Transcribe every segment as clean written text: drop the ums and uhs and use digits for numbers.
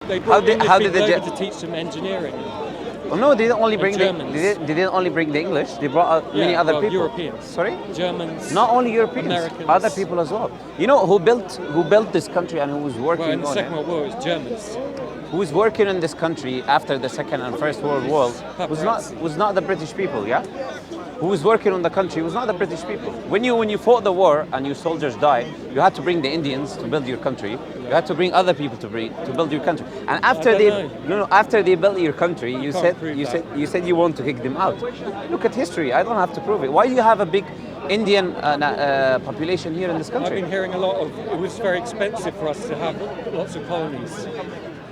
They brought English how did people the over to teach them engineering. Oh, no, they didn't only bring Germans. they didn't only bring the English. They brought many other people. Europeans. Sorry? Germans. Not only Europeans, Americans. other people as well. You know who built this country and who was working Well, in the on Second it? World War, it was Germans. Who was working in this country after the Second and First World War was not the British people, yeah? Who was working on the country was not the British people. When you fought the war and your soldiers died, you had to bring the Indians to build your country. You had to bring other people to build your country. And after after they built your country, you said you want to kick them out. Look at history. I don't have to prove it. Why do you have a big Indian population here in this country? I've been hearing a lot of, it was very expensive for us to have lots of colonies.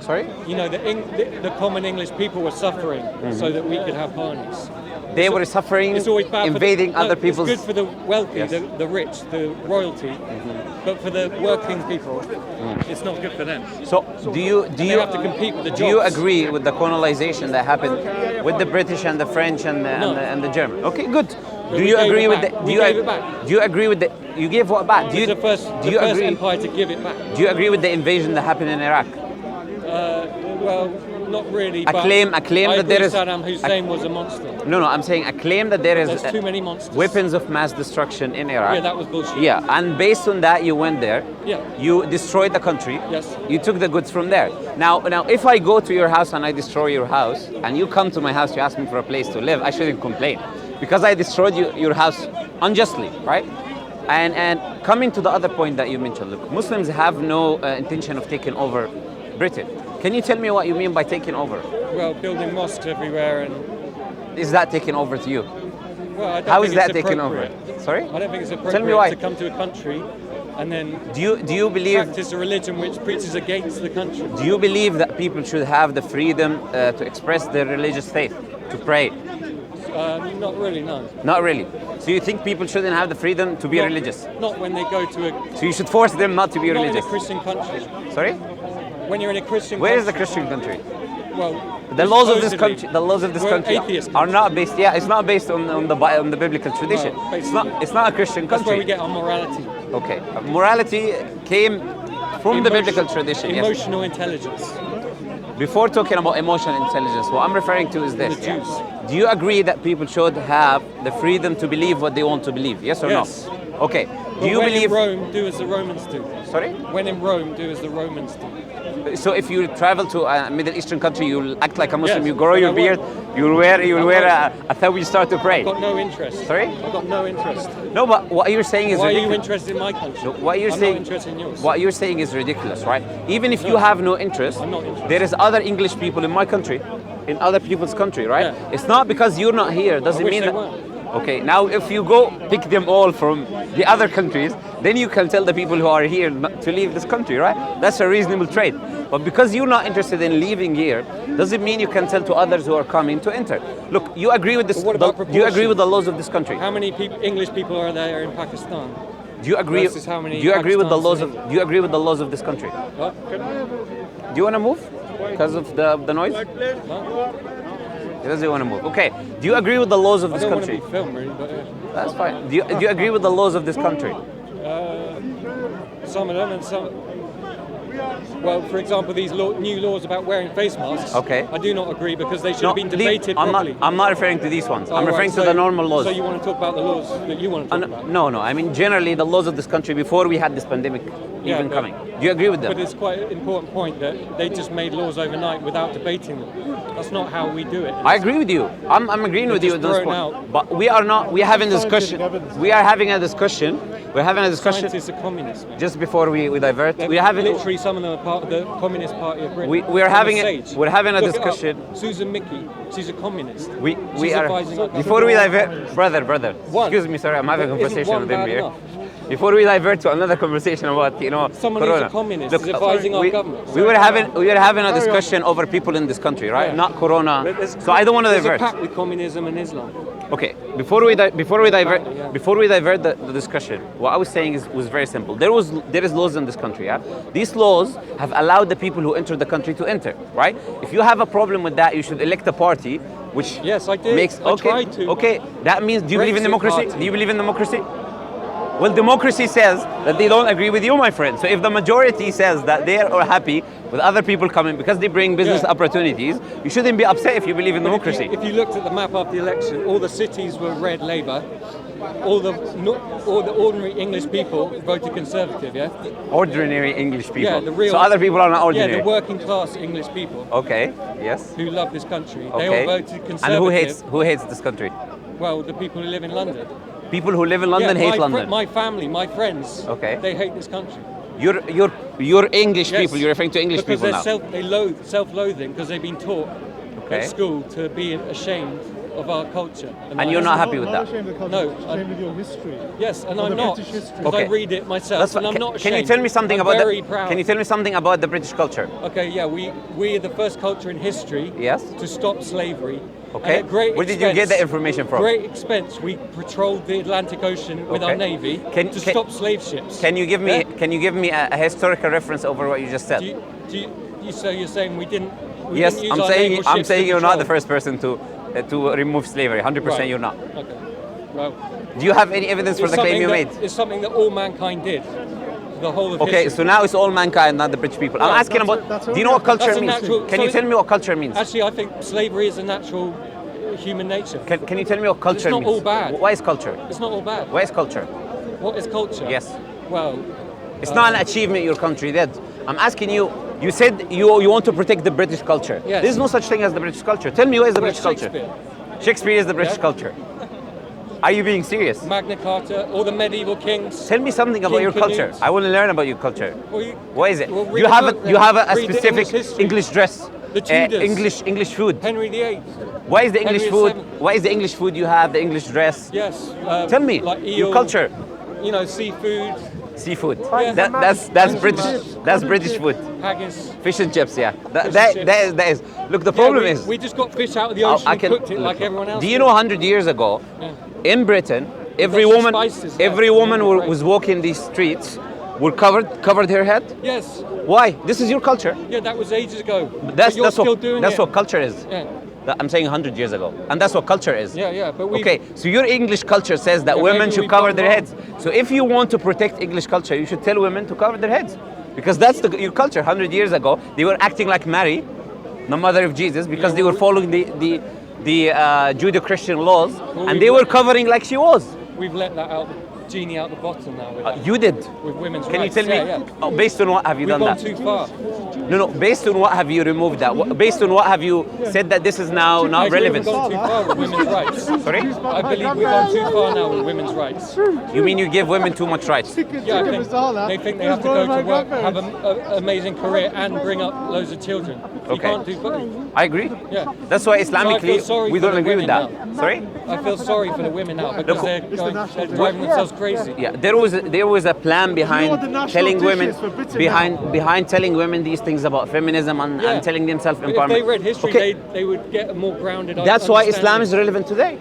Sorry? You know, the common English people were suffering so that we could have colonies. They were suffering, it's always bad invading other people's... It's good for the wealthy, Yes. the rich, the royalty, but for the working people, it's not good for them. So do you have to compete with the do you jobs. agree with the colonization that happened with the British and the French and the German? Okay, good. But Do we you gave agree it with back. the? We gave it back. Do you agree with the? You gave what back? Do It you was the first agree? empire to give it back. Do you agree with the invasion that happened in Iraq? Well, not really. A claim that there is Saddam Hussein was a monster. No, I'm saying a claim that there is There's too many monsters. weapons of mass destruction in Iraq. Yeah, that was bullshit. Yeah, and based on that, you went there. Yeah. You destroyed the country. Yes. You took the goods from there. Now, if I go to your house and I destroy your house, and you come to my house, you ask me for a place to live, I shouldn't complain, because I destroyed your house unjustly, right? And coming to the other point that you mentioned, look, Muslims have no intention of taking over Britain. Can you tell me what you mean by taking over? Well, building mosques everywhere, and Is that taking over to you? well, I don't How think is that it's taking over? appropriate. Sorry? I don't think it's Tell me appropriate why. to come to a country and then Do you believe practice a religion which preaches against the country. Do you believe that people should have the freedom to express their religious faith, to pray? Not really, no. Not really. So you think people shouldn't have the freedom to be Not- religious? Not when they go to a So you should force them not to be not in religious? a Christian country. Sorry? When you're in a Christian Where is country, the Christian country? well, The laws of this supposedly, country, the laws of this we're country atheist are country. not based. Yeah, it's not based on the biblical tradition. Well, It's not a Christian That's where country. we get our morality. Okay, morality came from the biblical tradition. Yes. Emotional intelligence. Before talking about emotional intelligence, what I'm referring to is this. The Jews. Do you agree that people should have the freedom to believe what they want to believe? Yes or Yes. no? Okay. But Do you when believe? in Rome, do as the Romans do. Sorry. When in Rome, do as the Romans do. So if you travel to a Middle Eastern country, you'll act like a Muslim. Yes, You grow but your I beard. won't. You'll wear a thawb. You start to pray. I've got no interest. Sorry? I've got no interest. No, but what you're saying is Why are you ridiculous. interested in my country? No, what you're I'm saying, not interested in yours. What you're saying is ridiculous, right? Even if you have no interest, I'm not interested. there is other English people in my country, in other people's country, right? Yeah. It's not because you're not here doesn't wish mean they that. weren't. Okay, now if you go pick them all from the other countries, then you can tell the people who are here not to leave this country, right? That's a reasonable trade. But because you're not interested in leaving here, doesn't mean you can tell to others who are coming to enter. Look, you agree with this? But what about Do you agree proportion? with the laws of this country? How many English people are there in Pakistan? Do you agree? versus how many Do you agree with the Pakistans laws in of? Do you agree with the laws of this country? What? Do you want to move because of the noise? No? He doesn't want to move. Okay. Do you agree with the laws of I this don't want to country? be filmed, really, but That's fine. Do you agree with the laws of this country? some of them and some. Well, for example, these new laws about wearing face masks. Okay. I do not agree because they should have been debated I'm properly. not referring to these ones. Oh, I'm right, referring so- to the normal laws. So you want to talk about the laws that you want to talk about? No. I mean, generally, the laws of this country before we had this pandemic Yeah, even but- coming. Do you agree with them? But it's quite an important point that they just made laws overnight without debating them. That's not how we do it. I agree with you. I'm agreeing with you at just this thrown point. out. But we are not. We are having discussion. We are having a discussion. We're having a discussion. Scientists are communists. Man. Just before we divert, They're we having. literally some of them are part of the Communist Party of Britain. We're On the having stage. we're having a Look it up. discussion. Susan Mickey, she's a communist. We She's are advising our before we divert, brother. One. Excuse me, sorry, I'm having a But isn't conversation one with him bad here. enough? Before we divert to another conversation about Someone who's Corona. a communist is advising our government. We were having a discussion over people in this country, right? Yeah. Not Corona. There's- So I don't want to There's a divert. pact with communism and Islam. Okay, before we divert Yeah. the discussion, what I was saying was very simple. There is laws in this country, yeah. These laws have allowed the people who enter the country to enter, right? If you have a problem with that, you should elect a party which Yes, I did. makes I tried to. Okay, that means do you believe in Brexit democracy? party. Do you believe in democracy? Well, democracy says that they don't agree with you, my friend. So if the majority says that they are happy with other people coming because they bring business opportunities, you shouldn't be upset if you believe in democracy. If you looked at the map after the election, all the cities were red Labour. All the ordinary English people voted Conservative, yeah? Ordinary English people. Yeah, the real, so other people are not ordinary. Yeah, the working class English people. Okay, yes. Who love this country. Okay. They all voted Conservative. And who hates this country? Well, the people who live in London. People who live in London hate London. My family, my friends. Okay. They hate this country. You're English people. You're referring to English people now. Because they're self-loathing because they've been taught at school to be ashamed of our culture. And you're not happy with that? Ashamed of the culture, ashamed of your history. Yes, and I'm not. Because Okay. I read it myself, and I'm not ashamed. Can you tell me something I'm about very proud. Can you tell me something about the British culture? Okay, yeah, we are the first culture in history to stop slavery. Okay. And at great Where did you get the information from? Great expense. We patrolled the Atlantic Ocean with our navy to stop slave ships. Can you give me a historical reference over what you just said? So you're saying we didn't? Yes, didn't use I'm saying you're not the patrol? first person to remove slavery. 100% you're not. Okay. Well, Do you have any evidence for the claim you made? It's something that all mankind did. The whole of Okay, history. so now it's all mankind, not the British people. I'm asking about. Do you know what culture That's a means? natural- Can you so- tell me what culture means? Actually, I think slavery is a natural human nature. Can you tell me what culture not means? all bad. Why is culture? It's not all bad. Why is culture? What is culture? Yes. Well, It's not an achievement your country did. I'm asking you. You said you want to protect the British culture. Yes. There's no such thing as the British culture. Tell me what is the British culture? Shakespeare, Shakespeare is the British Yeah. culture. Are you being serious? Magna Carta, all the medieval kings. Tell me something about King your culture. Canute. I want to learn about your culture. Well, What is it? well, read You the have book a you have a then. Read the specific English history. English dress. The Tudors. English food. Henry VIII. Why is the English Henry food? VII. Why is the English food you have? The English dress. Yes. Tell me like your eel, culture. You know, seafood, Seafood. Yeah. That's Fish and British. chips. That's British food. haggis. Fish and chips. Yeah. and That is. Look, the problem Yeah, is. we just got fish out of the ocean and cooked it like everyone else. Do you know 100 years ago, Yeah. in Britain, every got some woman, spices there. every woman Right. was walking these streets, were covered her head? Yes. Why? This is your culture. Yeah, that was ages ago. That's but you're still what doing that's it. what culture is. Yeah. I'm saying 100 years ago, and that's what culture is. Yeah, but we. Okay, so your English culture says that Yeah, women maybe should we've cover done their wrong. heads. So if you want to protect English culture, you should tell women to cover their heads, because that's your culture. 100 years ago, they were acting like Mary, the mother of Jesus, because they were following the Judeo-Christian laws, and they were covering like she was. We've let that out, the genie out the bottle now. With, that, You did. with women's Can you rights. tell me? Yeah. Oh, based on what have you We've done gone that? too far. No. Based on what have you removed that? Based on what have you said that this is now I not think relevant? We've gone too far with women's rights. Sorry? I believe we've gone too far now with women's rights. You mean you give women too much rights? Yeah, they think they have to go to work, have an amazing career, and bring up loads of children. You Okay. can't do both. I agree. Yeah. That's why So I feel Islamically sorry we for don't the agree with that. women Sorry? I feel sorry for the women now because they're driving themselves crazy. Yeah, there was a plan behind what the national telling dish women is for Britain behind telling women these things about feminism and telling them But self-empowerment. if they read history, Okay, they would get a more grounded. that's why Islam understanding. is relevant today,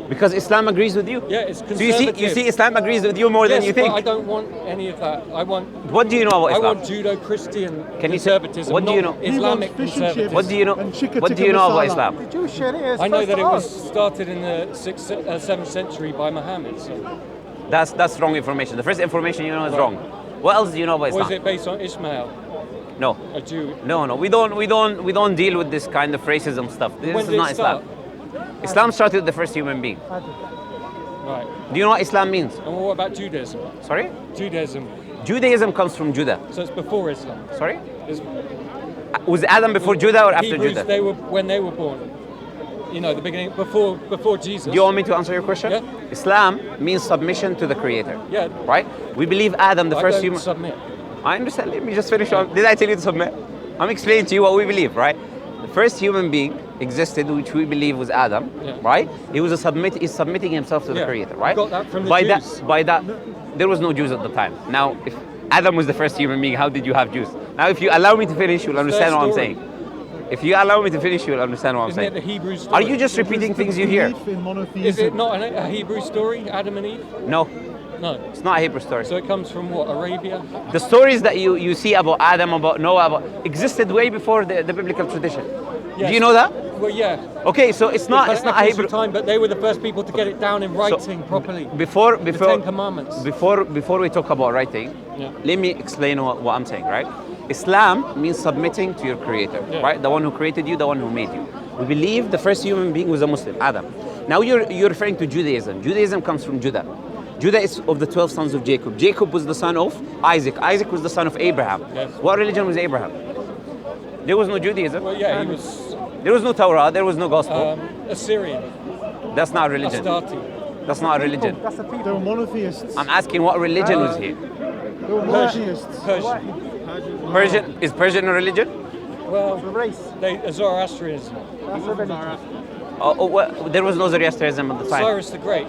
because Islam agrees with you. Yeah, it's So conservative. you see, Islam agrees with you more than Yes, you but think. I don't want any of that. I want. What do you know about I Islam? want Judeo-Christian Can you say- conservatism. what do you not know? Islamic He wants fish and chips. conservatism. What do you know? And chicken What do tikka you know about masala. Islam? Jewish Sharia is I know first that of it all. was started in the 7th century by Muhammad. So. That's wrong information. The first information you know is wrong. What else do you know about Or is Islam? it based on Ishmael, No. a Jew? No, we don't deal with this kind of racism stuff. This When is did not it start? Islam. Islam started with the first human being. Right. Do you know what Islam means? And what about Judaism? Sorry? Judaism. Judaism comes from Judah. So it's before Islam. Sorry? It's, Was Adam before Judah or after Hebrews, Judah? They were when they were born. You know, the beginning before Jesus. Do you want me to answer your question? Yeah. Islam means submission to the Creator. Yeah. Right? We believe Adam, the I first don't human. submit. I understand. Let me just finish. Did I tell you to submit? I'm explaining to you what we believe, right? The first human being existed, which we believe was Adam, Yeah. right? He's submitting himself to the Yeah. Creator, right? Got that from the by Jews. By that, there was no Jews at the time. Now, if Adam was the first human being, how did you have Jews? Now, if you allow me to finish, you'll understand what I'm story. saying. If you allow me to finish, you'll understand what I'm Isn't it the saying. Hebrew story? Are you just repeating things you hear? Belief in monotheism. Is it not a Hebrew story, Adam and Eve? No, No. it's not a Hebrew story. So it comes from what? Arabia? The stories that you see about Adam, about Noah, existed way before the biblical tradition. Yes. Do you know that? Well, yeah. Okay, so it's not a Hebrew. time, but they were the first people to get it down in writing properly. Before the Ten Commandments. Before we talk about writing, let me explain what I'm saying, right? Islam means submitting to your creator, right? The one who created you, the one who made you. We believe the first human being was a Muslim, Adam. Now you're referring to Judaism. Judaism comes from Judah. Judah is of the 12 sons of Jacob. Jacob was the son of Isaac. Isaac was the son of Abraham. Yes. What religion was Abraham? There was no Judaism. Well, yeah, he was There was no Torah. There was no gospel. Assyrian. That's not a religion. Astarte. That's not a religion. They were monotheists. I'm asking what religion was he? They were monotheists. Persian. Is Persian a religion? Well, Zoroastrianism. There was no Zoroastrianism at the time. Cyrus the Great.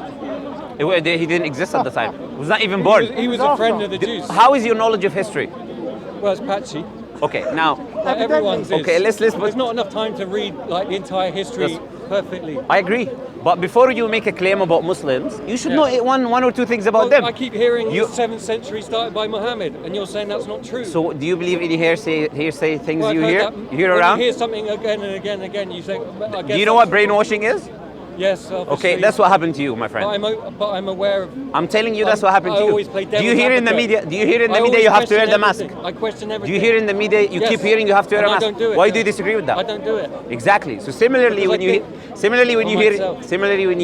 He didn't exist at the time. He was not even born. He was a friend of the Jews. How is your knowledge of history? Well, it's patchy. Okay, now. Everyone's is. Okay, let's. There's not enough time to read like the entire history perfectly. I agree, but before you make a claim about Muslims, you should know one or two things about them. I keep hearing the 7th century started by Mohammed, and you're saying that's not true. So, do you believe any hearsay things Well, you hear? You hear when around? you hear something again and again and again, you think. I guess Do you know what brainwashing is? Yes. Obviously. Okay, that's what happened to you, my friend. But I'm aware of. I'm telling you, that's what happened to you. I always play Do you hear in the media? advocate. Do you hear in the media you have to wear the mask? I question everything. Do you hear in the media you keep hearing you have to wear a mask? I don't do it. Why do you disagree with that? I don't do it. Exactly. So similarly, when you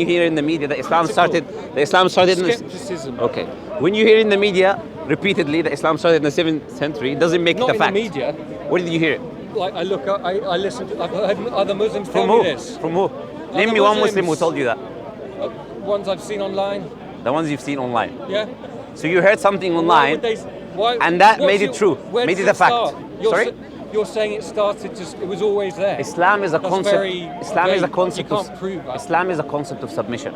hear in the media that Islam started Skepticism. Okay. When you hear in the media repeatedly that Islam started in the 7th century, it doesn't make it a fact. Not in the media. Where did you hear it? Like I look, I listen to. I've heard other Muslims From tell who? me this. From who? Name me one Muslim who told you that. Ones I've seen online. The ones you've seen online. Yeah. So you heard something online, and that made it true, made it a fact. Sorry? You're saying it started just. It was always there. Islam is a That's concept. very Islam is a vague. concept. You can't prove that. Islam is a concept of submission.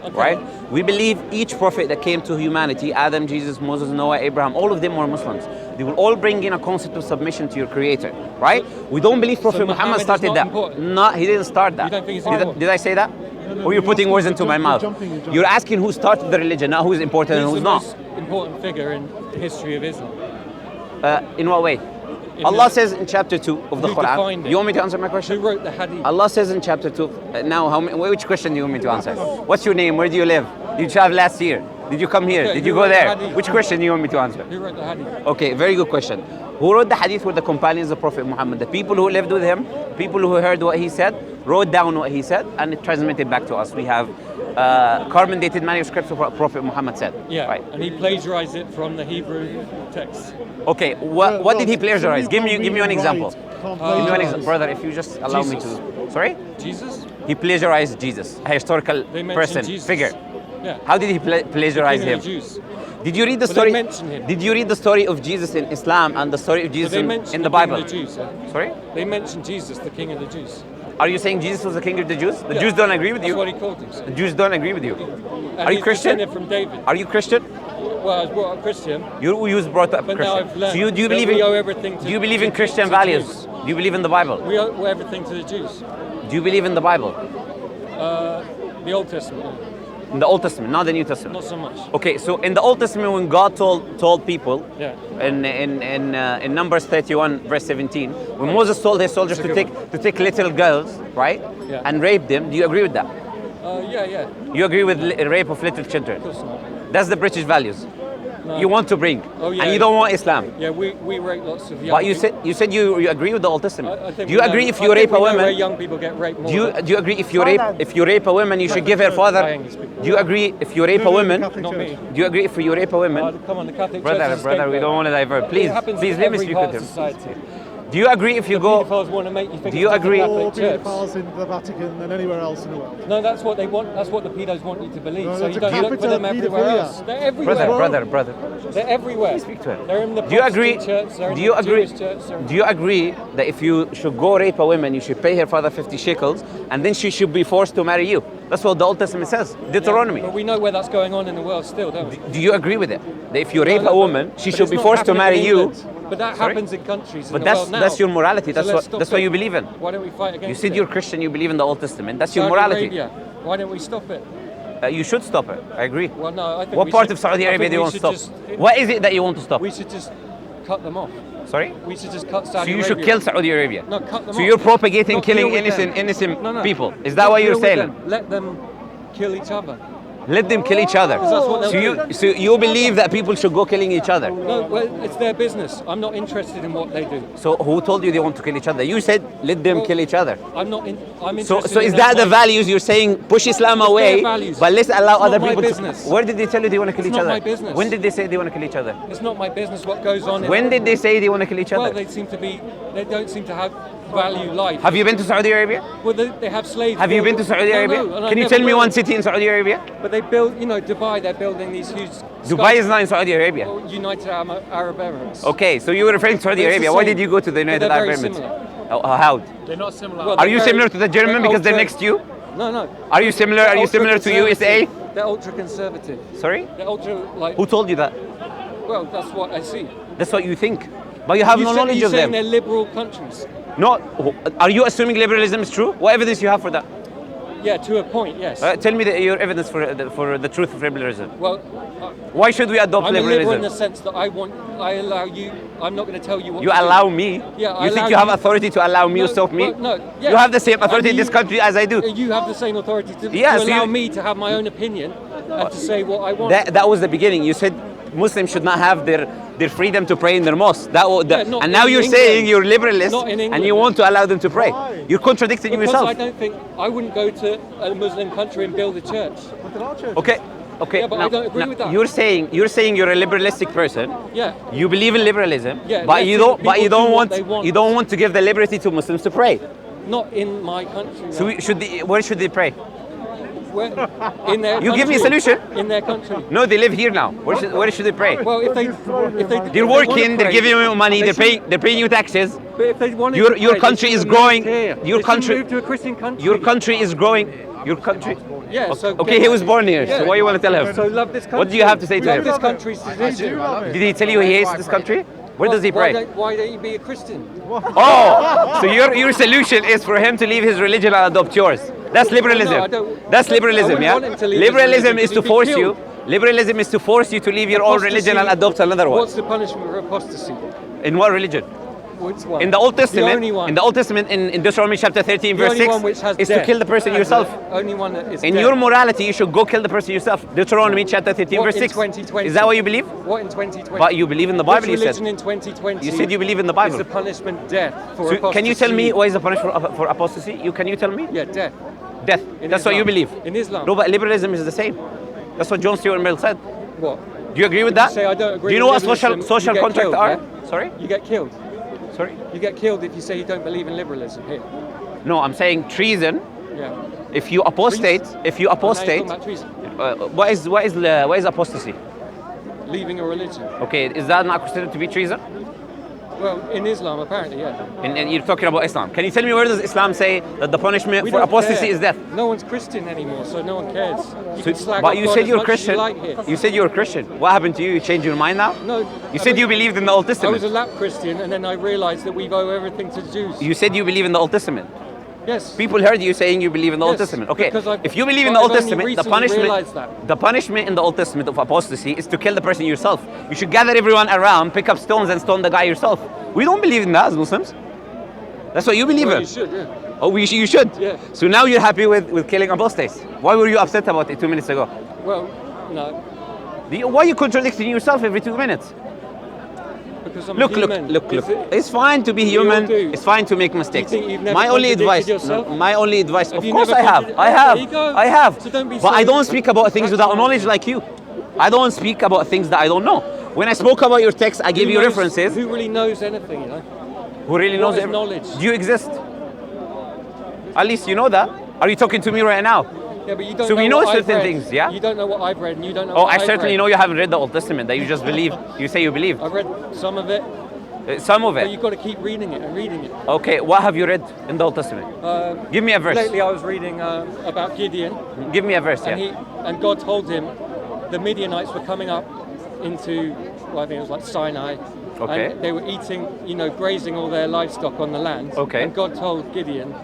Okay. Right? We believe each prophet that came to humanity, Adam, Jesus, Moses, Noah, Abraham, all of them were Muslims. They will all bring in a concept of submission to your creator, right? We don't believe Prophet Muhammad started that. No, he didn't start that. You don't think it's important? Did I say that? Or you're putting words into my mouth? You're asking who started the religion, not who's important and who's not. He's the most important figure in the history of Islam. In what way? Allah says in chapter 2 of the Quran. You want me to answer my question? Who wrote the hadith? Allah says in chapter 2. Which question do you want me to answer? What's your name? Where do you live? Did you travel last year? Did you come here? Okay, Did you who go wrote the there? hadith? Which question do you want me to answer? Who wrote the hadith? Okay, very good question. Who wrote the hadith were the companions of Prophet Muhammad. The people who lived with him, people who heard what he said, wrote down what he said, and it transmitted back to us. We have carbon dated manuscripts of what Prophet Muhammad said. Yeah, right. and he plagiarized it from the Hebrew text. Okay, what did he plagiarize? Give me one example. Give me one example, brother. If you just allow me to. Sorry. Jesus. He plagiarized Jesus, a historical They mention person, Jesus. figure. Yeah. How did he plagiarize King him? of the Jews. Did you read the But story? they mention him. Did you read the story of Jesus in Islam and the story of Jesus But they in mention the King Bible? of the Jews. Yeah. Sorry? They mention Jesus, the King of the Jews. Are you saying Jesus was the king of the Jews? The Yeah. Jews don't agree with That's you. what he called himself. The Jews don't agree with you. And Are you he's Christian? descended from David. Are you Christian? Well, I was brought up Christian. You was brought up But Christian. now I've learned So do you that believe we in owe everything to- Do you believe in to- Christian to values? Jews. Do you believe in the Bible? We owe everything to the Jews. Do you believe in the Bible? The Old Testament, In the Old Testament, not the New Testament. not so much. Okay, so in the Old Testament, when God told people, Yeah. in Numbers 31 verse 17, when Moses told his soldiers That's a good to take little girls, right, Yeah. and rape them, do you agree with that? Yeah. You agree with rape of little children? Of course not. That's the British values. No. You want to bring, Oh, yeah. and you don't want Islam. Yeah, we rape lots of young But you people. said you agree with the Old Testament. I think Do you we agree know- if you I rape think a we know where woman? young people get raped more. Do you agree if you rape a woman, you should give her father? Do you agree if you rape a woman? Not me. Do you agree if you rape a woman? Come on, the Catholic Church Brother, is a brother, we scapegoat. don't want to divert. Please, It happens please in let me every speak part with of him. society. Do you agree if you go? Pedophiles want to make you think Do you it's agree? the More Catholic Church. pedophiles in the Vatican than anywhere else in the world. No, that's what they want. That's what the pedos want you to believe. No, so that's you a don't look for capital them everywhere pedophilia. else. They're everywhere. Brother. They're everywhere. Speak to him. They're in the Do you agree? Protestant church. They're in Do you the agree? Jewish church. They're in- Do you agree that if you should go rape a woman, you should pay her father 50 shekels, and then she should be forced to marry you? That's what the Old Testament says. Deuteronomy. But we know where that's going on in the world still, don't we? Do you agree with it? That if you rape No, a woman, she but should it's be not forced to happening marry in you. England. But that Sorry? happens in countries in But the world now. that's your morality. So let's That's stop what it. you believe in. Why don't we fight against You said it? you're Christian. You believe in the Old Testament. That's your Saudi morality. Arabia. Why don't we stop it? You should stop it. I agree. Well, no, I think What we part should- of Saudi I Arabia think do you we want to should stop? just- What is it that you want to stop? We should just cut them off. Sorry? We should just cut So Saudi you Arabia. should kill Saudi Arabia. No, cut them So off. you're propagating Not killing deal with them. innocent No. people. Is that Not what you're deal with saying? them. Let them kill each other. Let them kill each other. that's what So they'll you believe that people should go killing each other. No, well, it's their business. I'm not interested in what they do. So who told you they want to kill each other? You said let them Well, kill each other. I'm not. I'm So interested. is in that the way. values you're saying? Push Islam It's away, their values. but let's allow It's other not my people business. to. Where did they tell you they want to kill It's each not other? my business. When did they say they want to kill each other? It's not my business what goes on. When did they say they want to kill each Well, other? they seem to be. They don't seem to value life. Have you been to Saudi Arabia? Well, they have slaves. Have you been to Saudi Arabia? No, and I Can you never tell me will. one city in Saudi Arabia? But they build, Dubai. They're building these huge. Dubai is not in Saudi Arabia. United Arab Emirates. Okay, so you were referring to Saudi It's the Arabia. Why same. did you go to the But United they're Arab very Emirates? similar. How? They're not similar. Well, Are they're you very- similar to the German because they're next to you? No. Are you similar? Are you similar to USA? They're ultra conservative. Sorry? They're ultra like. Who told you that? Well, that's what I see. That's what you think. But you have no knowledge You're of saying them. they're liberal countries. No, are you assuming liberalism is true? What evidence you have for that? Yeah, to a point, yes. Tell me your evidence for the truth of liberalism. Well, Why should we adopt I'm a liberal in liberalism? the sense that I allow you. I'm not going to tell you what. You to do. allow me? Yeah, I You think allow you have you- authority to allow me or No, stop me? well, no, yeah. You have the same authority in And this country as I do. You have the same authority to, Yeah, to so allow you- me to have my own opinion and to say what I want. That was the beginning. You said Muslims should not have their freedom to pray in their mosque. not And now in you're England. saying you're liberalist Not in and England. you want to allow them to pray. Why? You're contradicting Because yourself. I don't think I wouldn't go to a Muslim country and build a church. But there are churches. Okay. Yeah, but I don't agree with that. You're saying you're a liberalistic person. Yeah. You believe in liberalism, Yeah, but you letting don't people do what want they want. you don't want to give the liberty to Muslims to pray. Not in my country. So no. where should they pray? Where, in their You give me a country. solution. In their country. No, they live here now. Where should they pray? Well, if they They're working, they're giving you money, they're paying you taxes. But if they wanted Your- to your pray, country they is should have growing. moved here. Your They should country- move to a Christian country. Your country is growing. Your country. Yeah. So Okay, he was born here. So what do you want to tell him? So love this country. What do you have to say to love him? this country's I do tradition. love it. Did he tell you he hates this country? Where does he pray? Why don't you be a Christian? Oh, so your solution is for him to leave his religion and adopt yours. That's liberalism. No, I don't- That's I liberalism, wouldn't yeah? want him to leave his Liberalism religion is to because he'd be force you. killed. Liberalism is to force you to leave your own religion and Apostasy- adopt another one. What's the punishment for apostasy? In what religion? Which one? In the Old Testament, The only one. in the Old Testament, in Deuteronomy chapter 13, The verse only 6, one which has is to death. kill the person yourself. Only one that is In death. your morality, you should go kill the person yourself. Deuteronomy chapter 13, What verse in 6. 2020? Is that what you believe? What in 2020? But you believe in the Bible, you Which said. religion in 2020? You said you believe in the Bible. Is the punishment death for So apostasy? can you tell me what is the punishment for apostasy? Can you tell me? Yeah, death. Death. In That's what you Islam. believe. In Islam. No, but liberalism is the same. That's what John Stuart Mill said. What? Do you agree with You that? say I don't agree Do you know with what social liberalism, social you get contract killed, are? yeah? Sorry? You get killed. Sorry? You get killed if you say you don't believe in liberalism here. No, I'm saying treason. Yeah. If you apostate, Now you're talking about treason. what is apostasy? Leaving a religion. Okay, is that not considered to be treason? Well, in Islam, apparently, yeah. And you're talking about Islam. Can you tell me where does Islam say that the punishment We for don't apostasy care. is death? No one's Christian anymore, so no one cares. You can slag But off you God said as you're much as Christian. You like here. You said you were Christian. What happened to you? You changed your mind now? No. You said you believed in the Old I was Testament. a lap Christian, and then I realised that we owe everything to Jews. You said you believe in the Old Testament. Yes. People heard you saying you believe in the Old Yes, Testament. Okay, because I've- if you believe in but the Old I've only Testament, the recently realised that. punishment in the Old Testament of apostasy is to kill the person yourself. You should gather everyone around, pick up stones, and stone the guy yourself. We don't believe in that as Muslims. That's what you believe Well, in. you should, yeah. Oh, you should. Yeah. So now you're happy with killing apostates. Why were you upset about it 2 minutes ago? Well, no, Why are you contradicting yourself every 2 minutes? because I'm Look. human. Is it- It's fine to be We all human. do. It's fine to make mistakes. think you've never My only advice. contradicted yourself? My only advice. Have Of you course never I have. contradicted- I There have. you go. I have. So don't be But I so don't speak about things without rational. knowledge like you. I don't speak about things that I don't know. When I spoke about your text, I gave Who you knows- references. Who really knows anything, you know? Who really what knows is every- knowledge? Do you exist? At least you know that. Are you talking to me right now? Yeah, but you don't So know we know what I've certain read. things, yeah? You don't know what I've read, and you don't know Oh, what I I've certainly read. know you haven't read the Old Testament. That you just believe. You say you believe. I've read some of it, Some of but it. you've got to keep reading it and reading it. Okay, what have you read in the Old Testament? Give me a verse. Lately, I was reading about Gideon, Give me a verse, yeah. and God told him the Midianites were coming up into, well, I think it was like Sinai. Okay. And they were eating, grazing all their livestock on the land. Okay. And God told Gideon,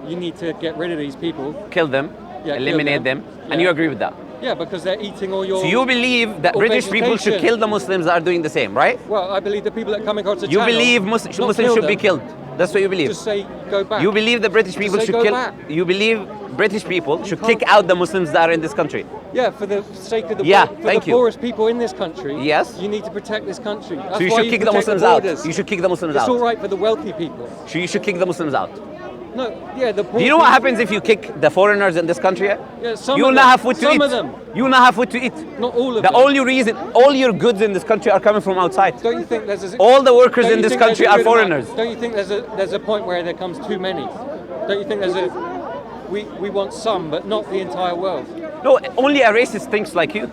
you need to get rid of these people. Kill them, Yeah, kill eliminate them, and Yeah. you agree with that? Yeah, because they're eating all your. So you believe that or British people should vegetation. kill the Muslims that are doing the same, right? Well, I believe the people that come across the You channel. believe not Muslims kill should be them, killed. That's what you believe. Just say go back. You believe the British people say should go kill. back. You believe British people should kick out the Muslims that are in this country. Yeah, for the sake of the Yeah, for thank the you. poorest people in this country. Yes. You need to protect this country. That's So you why should kick the protect Muslims out. borders. You should kick the Muslims It's out. all right for the wealthy people. So you should kick the Muslims out. No, yeah, the poor Do you know what people- happens if you kick the foreigners in this country? Yeah, some You will of not them. have food to Some eat. of them. You will not have food to eat. Not all of The them. only reason, all your goods in this country are coming from outside. Don't you think there's a, All the workers don't in you this think there's country a are good amount- foreigners. Don't you think there's a point where there comes too many? Don't you think there's a we want some, but not the entire world? No, only a racist thinks like you.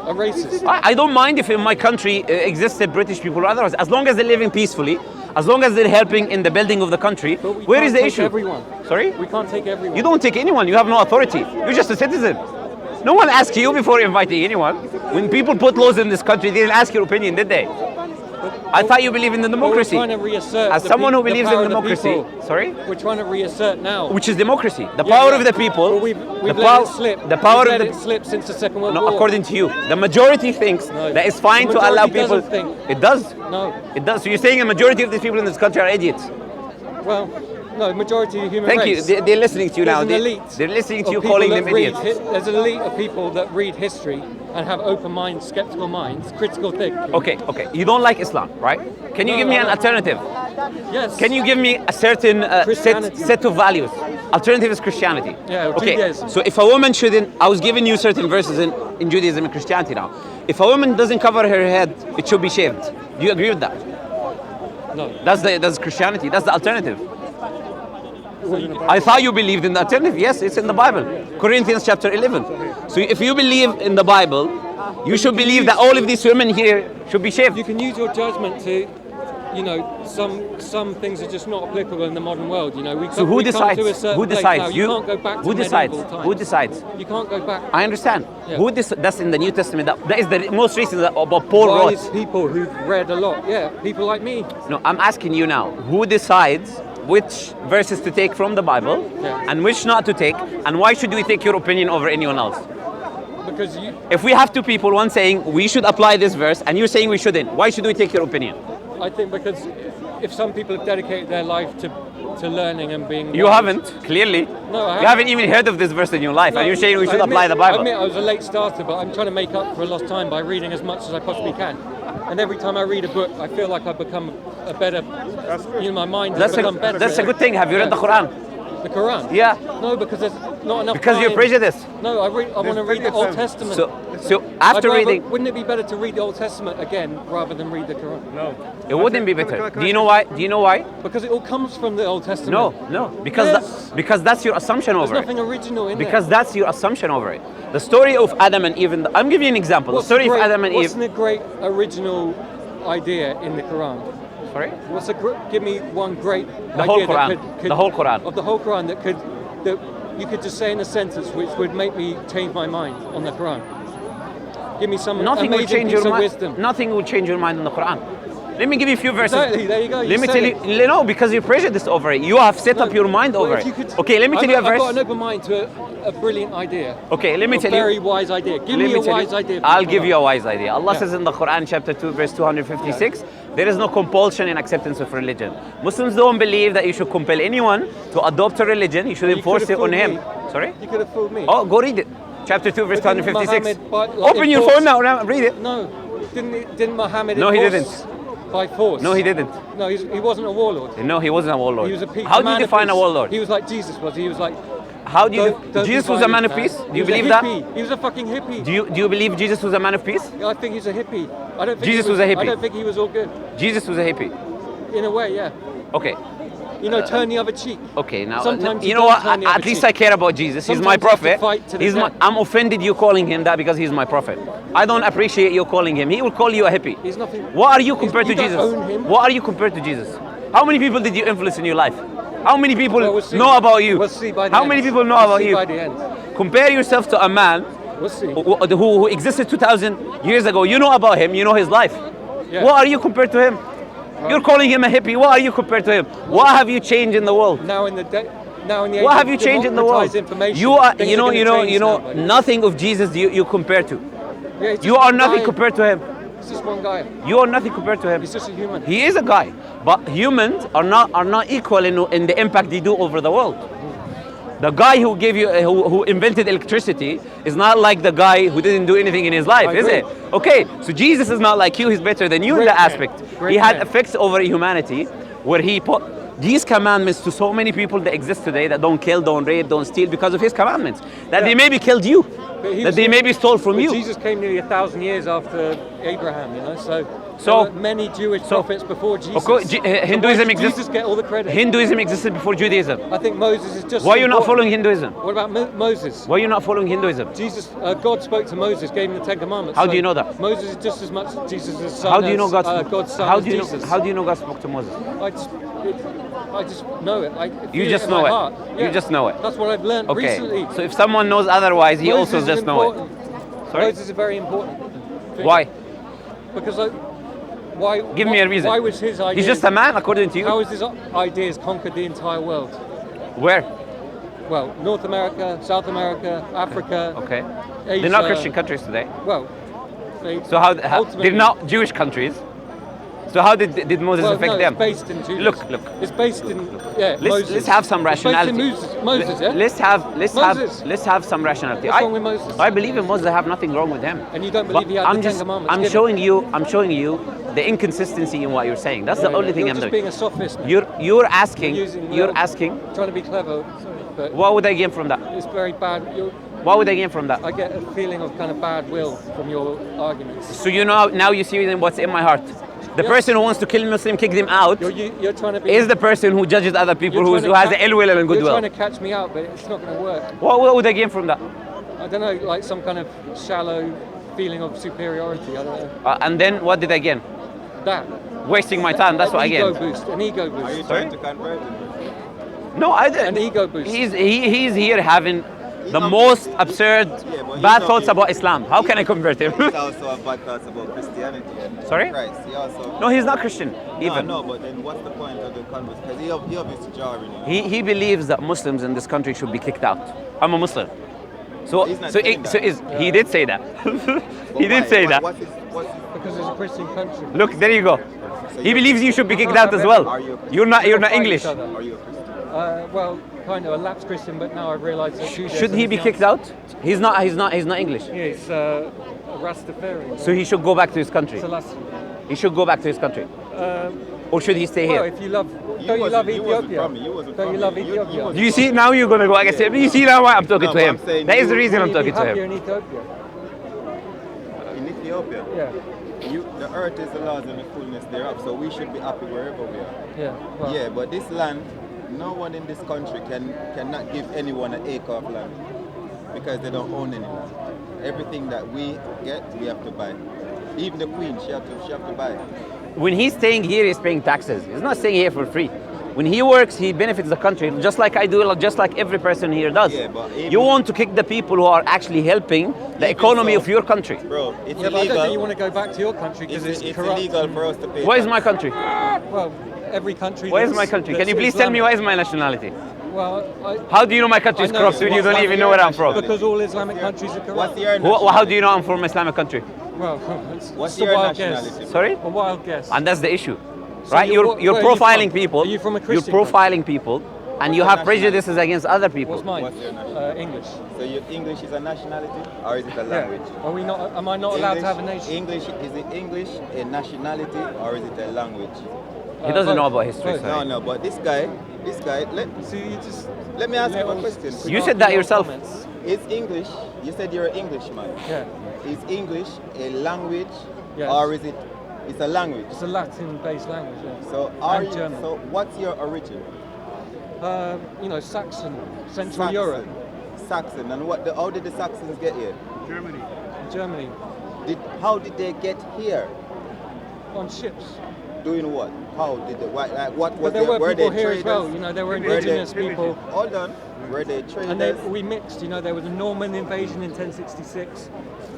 A racist. I don't mind if in my country existed British people or otherwise, as long as they're living peacefully, as long as they're helping in the building of the country. But we Where can't is the take issue? Everyone. Sorry? We can't take everyone. You don't take anyone. You have no authority. You're just a citizen. No one asked you before inviting anyone. When people put laws in this country, they didn't ask your opinion, did they? I thought you believe in the But democracy. We're trying to reassert As the someone who the believes power in of the democracy, people. sorry? We're trying to reassert now. Which is democracy. The Yeah, power yeah. of the people. Well, we've the let power, it slip. The power we've of let the it slip since the Second World No, War. according to you. The majority thinks No. that it's fine The to allow majority people. doesn't think. It does. No. It does. So you're saying a majority of these people in this country are idiots. Well, no, majority of the human Thank race. you. They're listening to you now. There's an elite. They're listening to of you people calling that them read idiots. There's an elite of people that read history and have open minds, skeptical minds, critical thinking. Okay. You don't like Islam, right? Can you No, give me I an don't. alternative? Yes. Can you give me a certain Christianity. set of values? Alternative is Christianity. Yeah, Okay. Judaism. So if a woman shouldn't, I was giving you certain verses in Judaism and Christianity now. If a woman doesn't cover her head, it should be shaved. Do you agree with that? No. That's Christianity. That's the alternative. I thought you believed in the alternative. Yes, it's in the Bible. Corinthians chapter 11. So if you believe in the Bible, you should believe that all of these women here should be shaved. You can use your judgment to, some things are just not applicable in the modern world. So who decides? Who decides? Now. You can't go back Who to decides? medieval times. Who decides? You can't go back. I understand. Yeah. That's in the New Testament. That is the most recent about Paul Wise wrote. people who've read a lot. Yeah, people like me. No, I'm asking you now. Who decides which verses to take from the Bible Yeah. and which not to take, and why should we take your opinion over anyone else? Because you, If we have two people, one saying we should apply this verse, and you're saying we shouldn't, why should we take your opinion? I think because if some people have dedicated their life to learning and being You wise- haven't, clearly. No, I You haven't even heard of this verse in your life, No, and you're saying we should I admit- apply the Bible. I admit I was a late starter, but I'm trying to make up for lost time by reading as much as I possibly can. And every time I read a book, I feel like I've become a better. My mind has become better. That's a good thing. Have you read the Quran? The Quran? Yeah. No, because there's not enough. Because you're time. prejudiced. No, I want to read the Old Testament. So after I'd rather- reading, wouldn't it be better to read the Old Testament again rather than read the Quran? No, it wouldn't be better. Do you know why? Do you know why? because it all comes from the Old Testament. No. Because Yes. because that's your assumption There's over it. nothing original in Because that's your assumption over it. The story of Adam and Eve. I'm giving you an example. there. The story of Adam and Eve. What's the great original idea in the Quran? Sorry. Give me one great The whole idea that Quran. The whole Quran. of the whole Quran that you could just say in a sentence which would make me change my mind on the Quran. Give me some Nothing will amazing change piece your of mind. wisdom. Nothing will change your mind on the Quran. Let me give you a few verses. Exactly, there you go, you Let me said tell you. No, because you're prejudiced over it. You have set up your mind Well, over if it. you could- Okay, let me tell you a I've got verse. an open mind to a brilliant idea. Okay, let me A tell you. very wise idea. Give Let me a tell wise you, idea. I'll give you a wise idea. Allah Yeah. says in the Quran, chapter 2, verse 256, there is no compulsion in acceptance of religion. Muslims don't believe that you should compel anyone to adopt a religion. You should You enforce could it have on fooled him. me. Sorry? You could have fooled me. Oh, go read it. Chapter 2, verse But didn't 256. Muhammad, like, Open your enforce- phone now, read it. No, didn't Mohammed No, he enforce by force? No, he didn't. No, he wasn't a warlord. No, he wasn't a warlord. He was a peace. How a do you man of define a peace. warlord? He was like Jesus was. He was like. How do you? Don't Jesus be was a man violent, of peace. man. Do you He was a believe that? hippie. He was a fucking hippie. Do you believe Jesus was a man of peace? I think he's a hippie. I don't think Jesus he was a hippie. I don't think he was all good. Jesus was a hippie. In a way, yeah. Okay. Turn the other cheek. Okay, now Sometimes you you know don't what? turn the At other least cheek. I care about Jesus. He's my Sometimes you have to prophet. fight to the death. I'm offended you calling him that because he's my prophet. I don't appreciate you calling him. He will call you a hippie. He's nothing. What are you compared you to don't Jesus? own him. What are you compared to Jesus? How many people did you influence in your life? How many people Well, we'll see. know about you? We'll see by the How end. many people know We'll about see you? by the end. Compare yourself to a man We'll see. who existed 2,000 years ago. You know about him. You know his life. Yeah. What are you compared to him? You're calling him a hippie. What are you compared to him? What have you changed in the world? now in the age What of have you changed in the world? democratized information, You are, things you know, are gonna change now, buddy. nothing of Jesus you compare to. Yeah, he's just You are one nothing guy. compared to him. It's just one guy. You are nothing compared to him. He's just a human. He is a guy, but humans are not equal in the impact they do over the world. The guy who gave you who invented electricity is not like the guy who didn't do anything in his life, is agree. it? Okay, so Jesus is not like you; he's better than you in Great that man. aspect. Great He had man. effects over humanity, where he put these commandments to so many people that exist today that don't kill, don't rape, don't steal because of his commandments. That they maybe killed you, But he that was- they maybe stole from but you. Jesus came nearly 1,000 years after Abraham, you know, so So- there were many Jewish prophets before Jesus. Of course, So Hinduism why does exists. Jesus get all the credit. Hinduism existed before Judaism. I think Moses is just. Why are as you not important. following Hinduism? What about Moses? Why are you not following Hinduism? Jesus, God spoke to Moses, gave him the Ten Commandments. How so do you know that? Moses is just as much Jesus' son How do you know as, God's son how as do you Jesus. know? How do you know God spoke to Moses? I just know it. I feel You just in know my it. heart. You Yeah. just know it. That's what I've learned Okay. recently. So if someone knows otherwise, he Moses also is just know it. important. Sorry? Moses is very important. thing. Why? Because why? Give me a reason. Why was his idea? He's just a man, according to you. How has his ideas conquered the entire world? Where? Well, North America, South America, Africa. Okay. Asia. They're not Christian countries today. Well, they So how ultimately- they're not Jewish countries? So how did Moses well, affect no, them? It's based in Judaism. Look. It's based in Moses. Let's have some rationality. It's based in Moses, yeah. Moses. Let's have some rationality. What's wrong with Moses? I believe in Moses. I have nothing wrong with him. And you don't believe But he had the Ten Commandments I'm given? showing you the inconsistency in what you're saying. That's the only thing You're I'm just doing. being a sophist. man. You're asking. Using You're words, asking. Trying to be clever, but What would I gain from that? it's very bad. What would I gain from that? I get a feeling of kind of bad will from your arguments. So you know now you see what's in my heart. The Yes. person who wants to kill Muslim, kick them out, You're trying to be. is the person who judges other people, you're who trying has to the ill will and You're goodwill. trying to catch me out, but it's not going to work. What would I gain from that? I don't know, like some kind of shallow feeling of superiority. I don't know. And then what did I gain? That. Wasting my time. That's what I Ego gained. boost. An ego boost. Are you Sorry? trying to convert him? No, I didn't. An ego boost. He's here having the most absurd, but bad he's thoughts not- about Islam. How can I convert him? He's also have bad thoughts about Christianity and Sorry? Christ. He also. No, he's not Christian even. No, but then what's the point of the conversation? Because he obviously jarring you. He believes that Muslims in this country should be kicked out. I'm a Muslim. So He's not so, saying it, so that. is, he did say that. But he did why? say What- that. What's his, Because it's a Christian country. Look, there you go. So He you're- believes you should be kicked out as well. Are you a Christian? You're not Fight English. each other. Are you a Christian? Well, kind of a lapsed Christian, but now I realise that Judaism Should he is be the kicked answer. out? He's not English. Yeah, he's a Rastafarian. So he should go back to his country. Selassie. He should go back to his country. Or should he stay Well, here? if you love, You don't you love wasn't- you wasn't Ethiopia? from here. You wasn't Don't from you love here. You Ethiopia? wasn't- Do you see now you're gonna go against him? You see now why I'm talking No, to but him? I'm saying That is the you- reason I'm You'd talking be to happier him. in Ethiopia. In Ethiopia, Yeah, the earth is the Lord and the fullness thereof, so we should be happy wherever we are. yeah. Well, Yeah, but this land, no one in this country cannot give anyone an acre of land because they don't own any land. Everything that we get, we have to buy. Even the queen, she have to buy. When he's staying here, he's paying taxes. He's not staying here for free. When he works, he benefits the country, just like I do, just like every person here does. Yeah, but even- You want to kick the people who are actually helping the economy so- of your country. Bro, it's Yeah, but I don't think you want illegal. to go back to your country because it's It's corrupt. illegal for us to pay. Where is tax. my country? Well, every country. Where is that's- my country? Can that's you please tell me Islamic. where is my nationality? Well, How do you know my country is I know corrupt when you don't what's even know where I'm from? because all Islamic countries are corrupt. What's your How do you know I'm from an Islamic country? Well, it's What's a your wild nationality? guess. Sorry? A wild guess. And that's the issue, So right? You're where are you profiling from? people. Are you from a You're Christian profiling people, and you your have nationality? prejudices against other people. What's mine? What's your nationality? English. So your English is a nationality or is it a language? Yeah. Are we not? Am I not allowed to have a nation? English, is it English a nationality or is it a language? He doesn't know both. about history. Both. Sorry. No, but this guy, So you just. let me ask you a little question. You said that yourself. comments. Is English, you said you're an Englishman. Yeah. Is English a language Yes. or is it's a language? It's a Latin-based language. Yeah. So And German. so what's your origin? Saxon, Central Saxon. Europe, Saxon. And how did the Saxons get here? Germany, How did they get here? on ships. Doing what? How did they? What was But there were were people they here as well. traders? You know, there were Were they- indigenous people. Hold on. Were they And traders? we mixed, you know, there was a Norman invasion in 1066,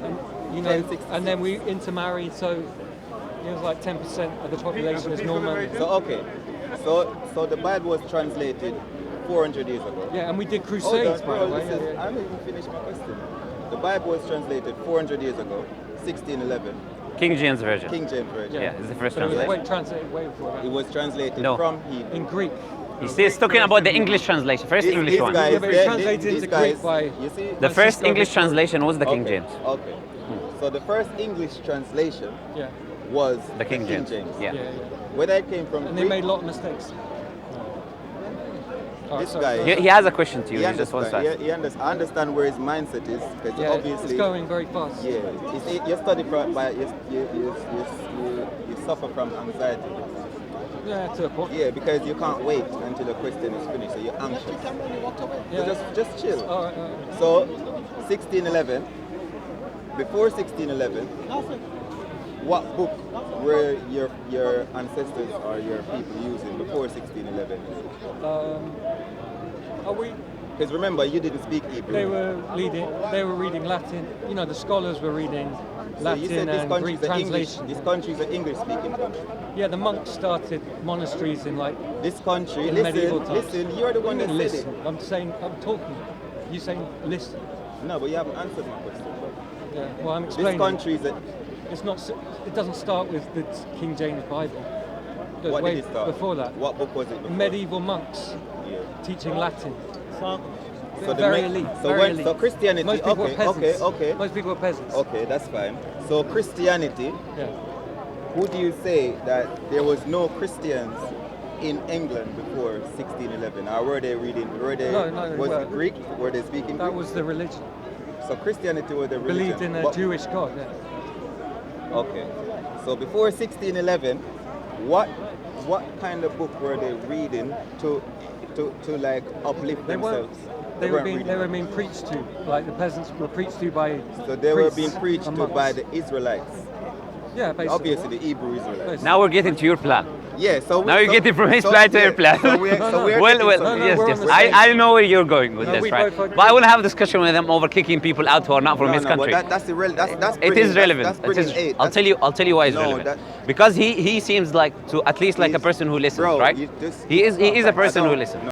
and, you know, 1066. and then we intermarried, so it was like 10% of the population is Norman. So okay, so the Bible was translated 400 years ago. Yeah, and we did Hold crusades, on, by bro, the way. listen, Yeah, I haven't even finished my question. The Bible was translated 400 years ago, 1611, King James Version. King James Version. Yeah, it's the first But it was translation. translated way before that. It was translated No. from Hebrew. In Greek. He's talking about the English translation, first English These one. guys, Yeah, but it they- translated these into guys, Greek by- you see? The first Francisco English Victor. translation was the King Okay, James. Okay. So the first English translation Yeah. was The King James. Yeah. Yeah, yeah. Whether it came from And they Greek, made a lot of mistakes. Alright, this sorry, guy, sorry. He has a question to you. he He just wants to understand, ask. he understand, I understand where his mindset is, because Yeah, obviously, it's going very fast. yeah, you study by you suffer from anxiety. Yeah, to a point. Yeah, because you can't wait until the question is finished, so you're anxious. Yeah. So just chill. All right. So 1611, before 1611, what book were your ancestors or your people using before 1611? Are we? Because remember, you didn't speak Hebrew. They were reading Latin. You know, the scholars were reading So you said Latin this and country Greek is an English. translation. This country is an English-speaking country. Yeah, the monks started monasteries in like. This country, In medieval times. listen. You're the one that said Listen, it. I'm saying, I'm talking. You saying listen? No, but you haven't answered my question. Yeah. Well, I'm This explaining. country is a. It's not. It doesn't start with the King James Bible. It goes What way did it start? before that. What book was it before? Medieval monks Yeah. teaching Latin. So very the elite. So very when elite. so Christianity. Most people Okay, are peasants. okay. Most people are peasants. Okay, that's fine. So Christianity. Yeah. Who do you say that there was no Christians in England before 1611? Or were they reading? Were they? No, Was well, it Greek? Were they speaking That Greek? was the religion. So Christianity was the religion. Believed in a What- Jewish God. Yeah. Okay. So before 1611, what kind of book were they reading to like uplift They weren't. themselves? They weren't reading. were being preached to, like the peasants were preached to by. So they were priests being preached and to monks. by the Israelites. Yeah, basically. Obviously, the Hebrew Israelites. Basically. Now we're getting to your plan. Yeah. So Now you're getting from his plan to your plan. So we're No, no. getting Well, somewhere. No, yes, we're yes. on the same- I know where you're going with No, this, we right? both agree. But I want to have a discussion with them over kicking people out who are not from No, his no, country. but that's irrelevant. That's It bringing- is relevant. That's It bringing is- aid. I'll tell you why it's No, relevant. that- Because he seems like to at least like a person who listens, Bro, right? you just- He is a person I who don't- listens.